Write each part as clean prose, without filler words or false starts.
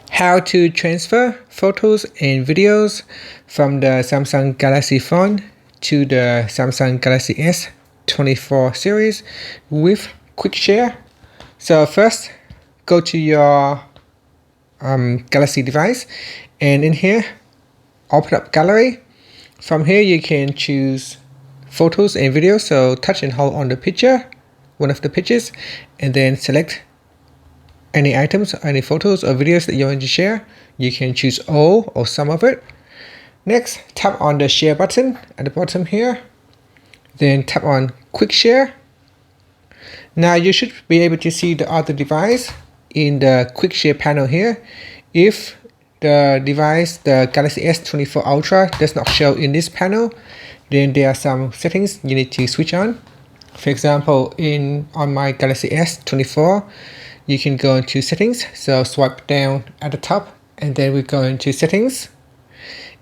How to transfer photos and videos from the Samsung Galaxy phone to the Samsung Galaxy S24 series with Quick Share. So first, go to your Galaxy device, and in here, open up Gallery. From here, you can choose photos and videos. So touch and hold on the picture, one of the pictures, and then select any items, any photos or videos that you want to share. You can choose all or some of it. Next, tap on the share button at the bottom here. Then tap on Quick Share. Now you should be able to see the other device in the Quick Share panel here. If the device, the Galaxy S24 Ultra, does not show in this panel, then there are some settings you need to switch on. For example, on my Galaxy S24, you can go into settings. So swipe down at the top, and then we go into settings.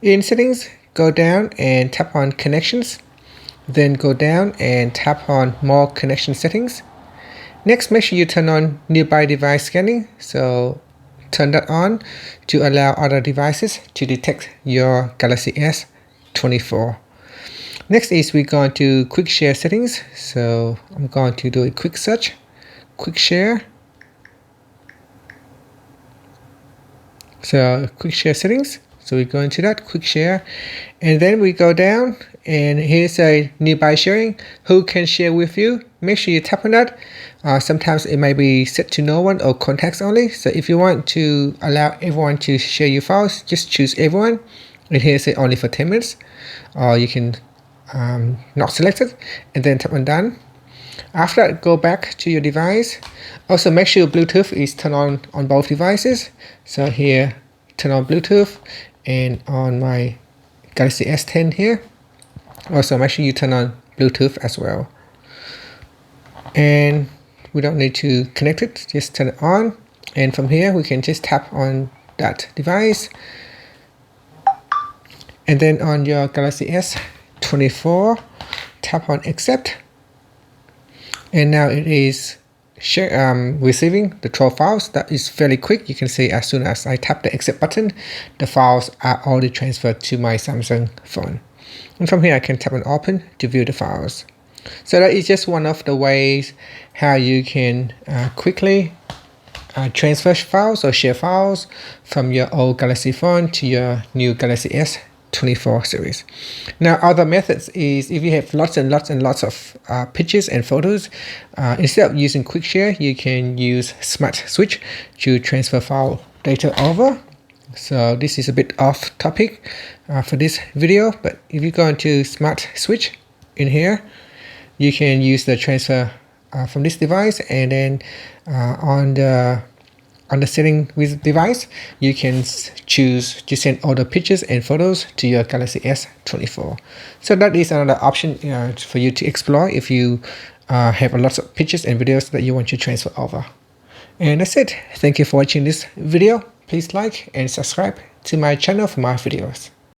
In settings, go down and tap on connections. Then go down and tap on more connection settings. Next, make sure you turn on nearby device scanning. So turn that on to allow other devices to detect your Galaxy S24. Next is we go into Quick Share settings. So I'm going to do a quick search, Quick Share. So Quick Share settings. So we go into that Quick Share, and then we go down, and here's a nearby sharing. Who can share with you? Make sure you tap on that. Sometimes it may be set to no one or contacts only. So if you want to allow everyone to share your files, just choose everyone. And here say only for 10 minutes. Or you can not select it, and then tap on done. After that, go back to your device. Also make sure Bluetooth is turned on both devices. So here, turn on Bluetooth, and on my Galaxy S10 here, also make sure you turn on Bluetooth as well. And we don't need to connect it, just turn it on. And from here, we can just tap on that device. And then on your Galaxy S24, tap on accept. And now it is receiving the 12 files. That is fairly quick. You can see as soon as I tap the accept button, the files are already transferred to my Samsung phone. And from here, I can tap on open to view the files. So that is just one of the ways how you can quickly transfer files or share files from your old Galaxy phone to your new Galaxy S24 series. Now, other methods is if you have lots and lots and lots of pictures and photos, instead of using Quick Share, you can use Smart Switch to transfer file data over. So this is a bit off topic for this video, but if you go into Smart Switch in here, you can use the transfer from this device, and then on the setting with device, you can choose to send all the pictures and photos to your Galaxy S24. So that is another option for you to explore if you have a lot of pictures and videos that you want to transfer over. And that's it. Thank you for watching this video. Please like and subscribe to my channel for more videos.